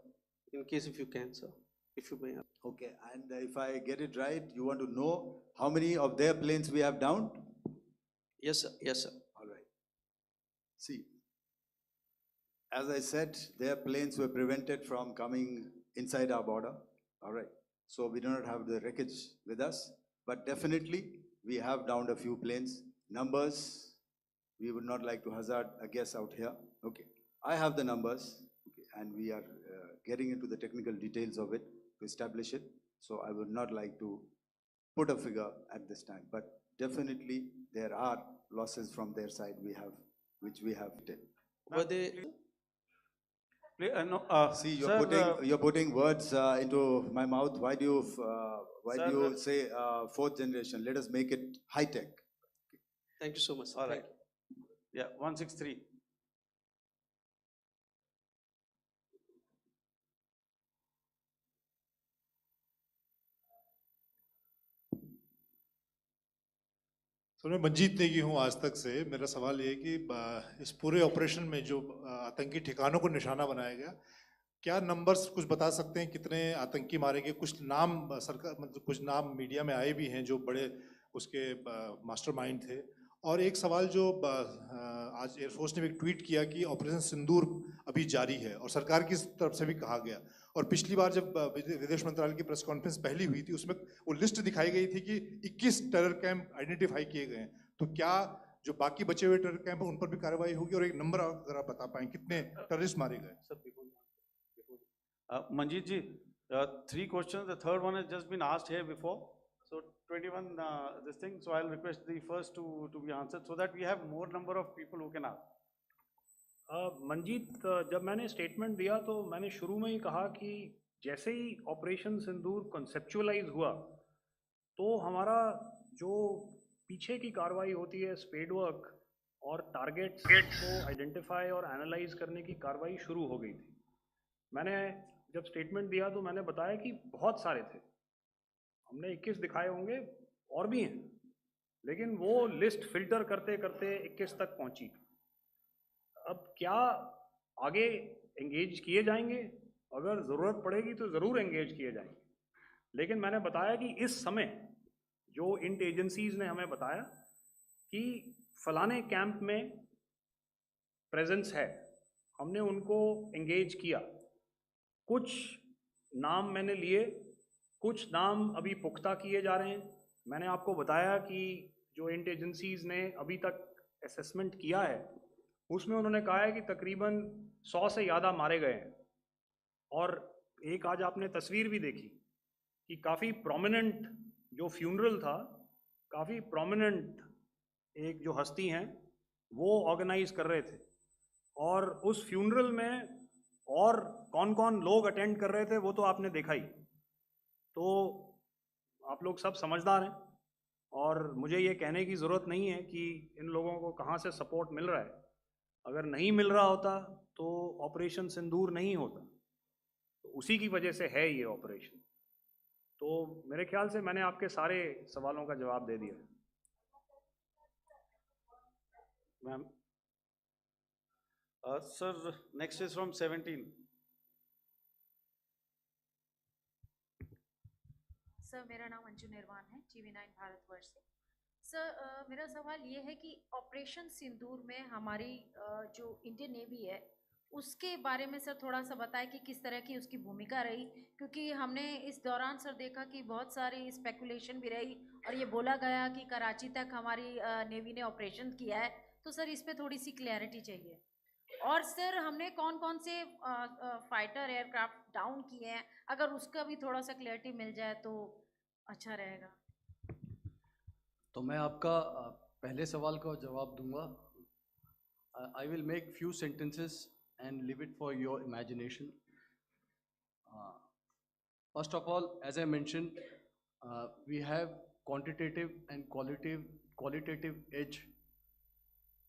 in case if you can, sir, if you may. Okay, and if I get it right, you want to know how many of their planes we have downed? Yes, sir. Yes, sir. All right. See, as I said, their planes were prevented from coming inside our border. All right. So we do not have the wreckage with us, but definitely we have downed a few planes. Numbers, we would not like to hazard a guess out here. Okay. I have the numbers, okay, and we are getting into the technical details of it to establish it. So I would not like to put a figure at this time, but definitely there are losses from their side which we have taken. Were they, No, See, sir, you're putting words into my mouth. Why do Sir, you say fourth generation? Let us make it high tech. thank you so much, sir. all Thank right. you. Yeah, 163. तो मैं मंजीत नेगी हूँ आज तक से। मेरा सवाल ये है कि इस पूरे ऑपरेशन में जो आतंकी ठिकानों को निशाना बनाया गया, क्या नंबर्स कुछ बता सकते हैं कितने आतंकी मारे गए? कुछ नाम सरकार, मतलब कुछ नाम मीडिया में आए भी हैं जो बड़े उसके मास्टरमाइंड थे। और एक सवाल जो आज एयरफोर्स ने भी एक ट्वीट किया कि ऑपरेशन सिंदूर अभी जारी है और सरकार की तरफ से भी कहा गया। और पिछली बार जब विदेश मंत्रालय की प्रेस कॉन्फ्रेंस पहली हुई थी उसमें वो लिस्ट दिखाई गई थी कि 21 टेरर कैंप आइडेंटिफाई किए गए हैं। तो क्या जो बाकी बचे हुए टेरर कैंप हैं उन पर भी कार्रवाई होगी? और एक नंबर अगर आप बता पाएं कितने टेररिस्ट मारे गए? Manjeet ji, 3 questions. The third one has just been asked here before. So 21 this thing. So I'll request the first to be answered so that we have more number of people who can ask. Manjeet, जब मैंने statement दिया तो मैंने शुरू में ही कहा कि जैसे ही ऑपरेशन सिंदूर कॉन्सेप्चुअलाइज हुआ तो हमारा जो पीछे की कार्रवाई होती है, स्पेड वर्क और टारगेट्स को आइडेंटिफाई और एनालाइज करने की कार्रवाई शुरू हो गई थी। मैंने जब स्टेटमेंट दिया तो मैंने बताया कि बहुत सारे थे, हमने 21 दिखाए होंगे और भी हैं, लेकिन वो लिस्ट फिल्टर करते करते 21 तक पहुंची। अब क्या आगे एंगेज किए जाएंगे? अगर ज़रूरत पड़ेगी तो ज़रूर एंगेज किए जाएंगे, लेकिन मैंने बताया कि इस समय जो इंट एजेंसीज ने हमें बताया कि फलाने कैंप में प्रेजेंस है, हमने उनको एंगेज किया। कुछ नाम मैंने लिए, कुछ नाम अभी पुख्ता किए जा रहे हैं। मैंने आपको बताया कि जो इंट एजेंसीज ने अभी तक असेसमेंट किया है उसमें उन्होंने कहा है कि तकरीबन 100 से ज़्यादा मारे गए हैं। और एक आज आपने तस्वीर भी देखी कि काफ़ी प्रोमिनेंट जो फ्यूनरल था, काफ़ी प्रोमिनेंट एक जो हस्ती हैं वो ऑर्गेनाइज कर रहे थे, और उस फ्यूनरल में और कौन कौन लोग अटेंड कर रहे थे वो तो आपने देखा ही। तो आप लोग सब समझदार हैं और मुझे ये कहने की ज़रूरत नहीं है कि इन लोगों को कहाँ से सपोर्ट मिल रहा है। अगर नहीं मिल रहा होता तो ऑपरेशन सिंदूर नहीं होता, तो उसी की वजह से है ये ऑपरेशन। तो मेरे ख्याल से मैंने आपके सारे सवालों का जवाब दे दिया। Ma'am. Sir, next is from 17. Sir, मेरा नाम अंजू निर्वाण है, TV9 भारतवर्ष से। सर, मेरा सवाल ये है कि ऑपरेशन सिंदूर में हमारी जो इंडियन नेवी है उसके बारे में सर थोड़ा सा बताएं कि किस तरह की उसकी भूमिका रही, क्योंकि हमने इस दौरान सर देखा कि बहुत सारी स्पेकुलेशन भी रही और ये बोला गया कि कराची तक हमारी नेवी ने ऑपरेशन किया है। तो सर इस पे थोड़ी सी क्लैरिटी चाहिए। और सर हमने कौन कौन से फाइटर एयरक्राफ्ट डाउन किए हैं, अगर उसका भी थोड़ा सा क्लैरिटी मिल जाए तो अच्छा रहेगा। तो मैं आपका पहले सवाल का जवाब दूंगा। I will make few sentences and leave it for your imagination. First of all, as I mentioned, we have quantitative and qualitative edge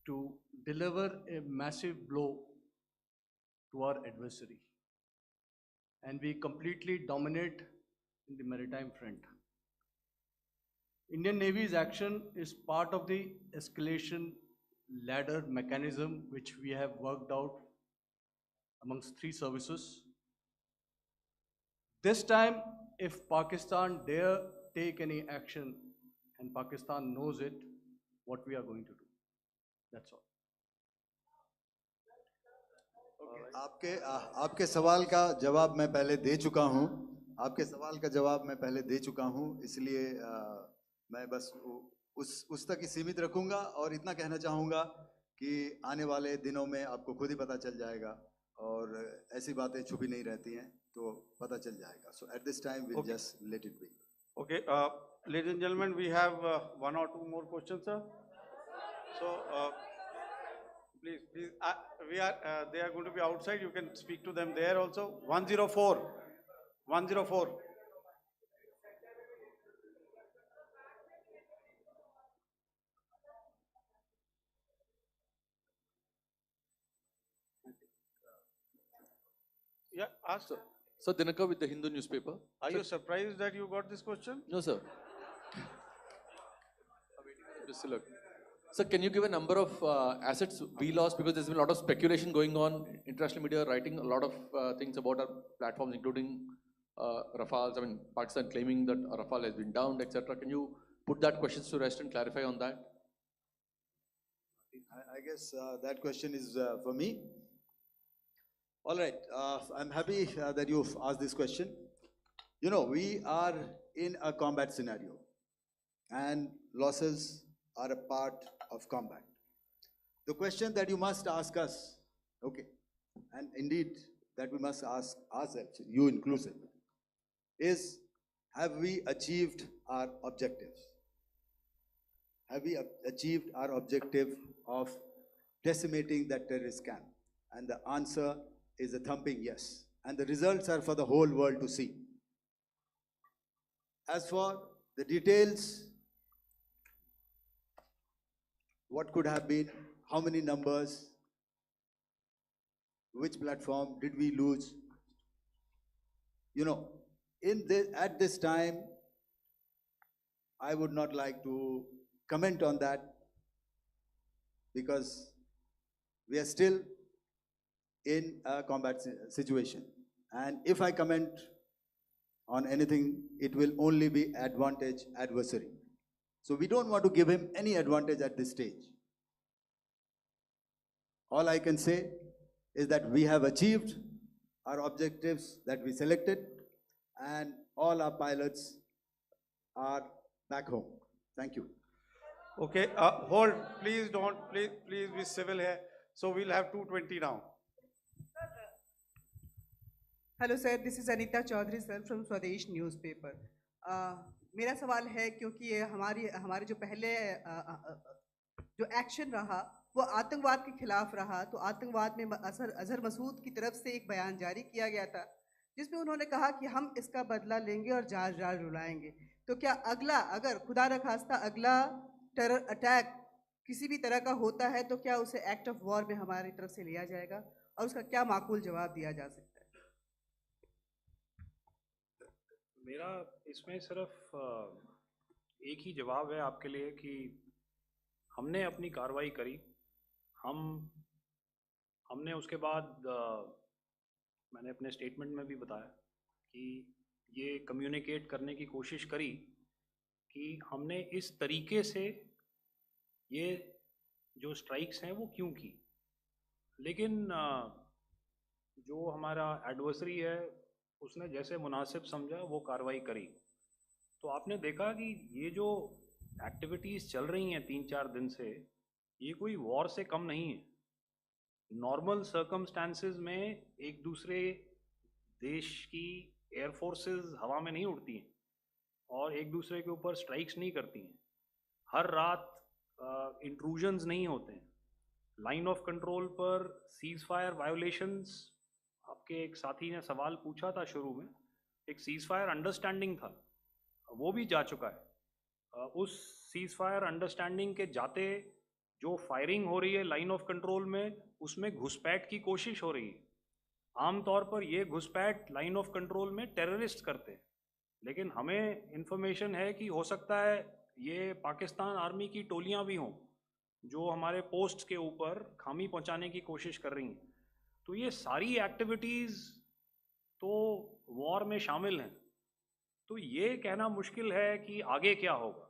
to deliver a massive blow to our adversary, and we completely dominate in the maritime front. Indian Navy's action is part of the escalation ladder mechanism which we have worked out amongst 3 services. This time, if Pakistan dare take any action, and Pakistan knows it, what we are going to do. That's all. आपके सवाल का जवाब मैं पहले दे चुका हूं। आपके सवाल का जवाब मैं पहले दे चुका हूं, इसलिए मैं बस उस तक ही सीमित रखूंगा और इतना कहना चाहूंगा कि आने वाले दिनों में आपको खुद ही पता चल जाएगा और ऐसी बातें छुपी नहीं रहती हैं, तो पता चल जाएगा। So at this time we'll just let it be. Okay, Ladies and gentlemen, we have one or two more questions, sir. So, please, they are going to be outside. You can speak to them there also. 104. 104. Yeah, ask. Sir, Dinakar with the Hindu newspaper. Are you surprised that you got this question? No, sir. Just look. Sir, can you give a number of assets we lost? Because there's been a lot of speculation going on. International media writing a lot of things about our platforms, including Rafales. I mean, Pakistan claiming that Rafale has been downed, etc. Can you put that question to rest and clarify on that? I guess that question is for me. All right, I'm happy that you've asked this question. You know, we are in a combat scenario, and losses are a part of combat. The question that you must ask us, okay, and indeed that we must ask ourselves, you inclusive, is have we achieved our objectives? Have we achieved our objective of decimating that terrorist camp? And the answer is a thumping yes. And the results are for the whole world to see. As for the details, what could have been, how many numbers, which platform did we lose? You know, at this time, I would not like to comment on that because we are still in a combat situation. And if I comment on anything, it will only be advantage adversary. So we don't want to give him any advantage at this stage. All I can say is that we have achieved our objectives that we selected, and all our pilots are back home. Thank you. Okay, hold, please don't, please be civil here. So we'll have 220 now. Hello sir, this is Anita Chaudhary sir from Swadesh newspaper. मेरा सवाल है, क्योंकि ये हमारे जो पहले जो action रहा वो आतंकवाद के खिलाफ रहा, तो आतंकवाद में अजहर मसूद की तरफ से एक बयान जारी किया गया था जिसमें उन्होंने कहा कि हम इसका बदला लेंगे और जाज रुलाएंगे। तो क्या अगला, अगर खुदा न खास्ता अगला टेरर अटैक किसी भी तरह का होता है, तो क्या उसे एक्ट ऑफ वॉर में हमारी तरफ से लिया जाएगा और उसका क्या माकूल जवाब दिया जा सकता है? मेरा इसमें सिर्फ एक ही जवाब है आपके लिए कि हमने अपनी कार्रवाई करी। हमने उसके बाद मैंने अपने स्टेटमेंट में भी बताया कि ये कम्युनिकेट करने की कोशिश करी कि हमने इस तरीके से ये जो स्ट्राइक्स हैं वो क्यों की। लेकिन जो हमारा एडवर्सरी है उसने जैसे मुनासिब समझा वो कार्रवाई करी। तो आपने देखा कि ये जो एक्टिविटीज़ चल रही हैं 3-4 दिन से, ये कोई वॉर से कम नहीं है। नॉर्मल सर्कमस्टांसेस में एक दूसरे देश की एयर फोर्सेस हवा में नहीं उड़ती हैं और एक दूसरे के ऊपर स्ट्राइक्स नहीं करती हैं। हर रात इंट्रूजन्स नहीं होते हैं। लाइन ऑफ कंट्रोल पर सीज फायर वायोलेशंस, आपके एक साथी ने सवाल पूछा था शुरू में, एक सीज फायर अंडरस्टैंडिंग था, वो भी जा चुका है। उस सीज फायर अंडरस्टैंडिंग के जाते जो फायरिंग हो रही है लाइन ऑफ कंट्रोल में, उसमें घुसपैठ की कोशिश हो रही है। आमतौर पर ये घुसपैठ लाइन ऑफ कंट्रोल में टेररिस्ट करते हैं, लेकिन हमें इंफॉर्मेशन है कि हो सकता है ये पाकिस्तान आर्मी की टोलियां भी हों जो हमारे पोस्ट के ऊपर खामी पहुंचाने की कोशिश कर रही हैं। तो ये सारी एक्टिविटीज़ तो वॉर में शामिल हैं। तो ये कहना मुश्किल है कि आगे क्या होगा,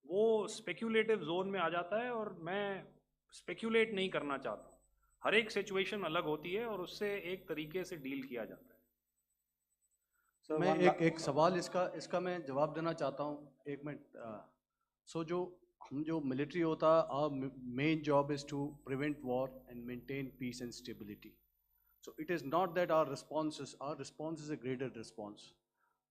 वो स्पेक्यूलेटिव जोन में आ जाता है और मैं स्पेक्यूलेट नहीं करना चाहता। हर एक सिचुएशन अलग होती है और उससे एक तरीके से डील किया जाता है। मैं एक सवाल इसका मैं जवाब देना चाहता हूँ, 1 मिनट। सो जो मिलिट्री होता है, our main job is to prevent war and maintain peace and stability. So it is not that our response is a graded response.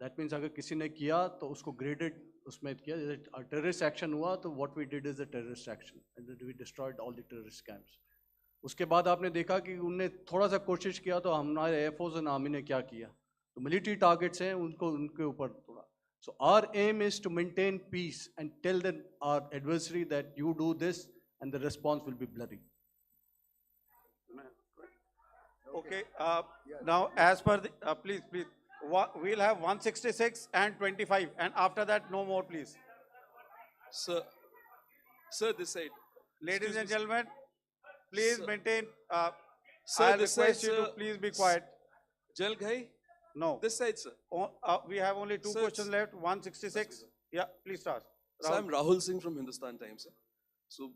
That means अगर किसी ने किया तो उसको graded उसमें किया, जैसे टेररिस्ट एक्शन हुआ तो what we did is a terrorist action and we destroyed all the terrorist camps. उसके बाद आपने देखा कि उनने थोड़ा सा कोशिश किया तो हमारे एयरफोर्स एंड आर्मी ने क्या किया, तो मिलिट्री टारगेट्स हैं उनको उनके ऊपर थोड़ा। So our aim is to maintain peace and tell the our adversary that you do this and the response will be bloody. Okay, now as per the, please, we'll have 166 and 25, and after that, no more, please. Sir, this side. Ladies Excuse and me, gentlemen, please Sir. maintain, Sir, I'll this side, request you to sir. please be quiet. Jal Ghai, No, this side, sir. we have only two Sir, questions left, 166. Yeah, please start. So I'm Rahul Singh from Hindustan Times, sir. So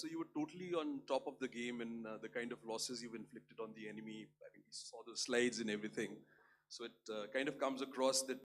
you were totally on top of the game in the kind of losses you've inflicted on the enemy. I mean, we saw the slides and everything. So it kind of comes across that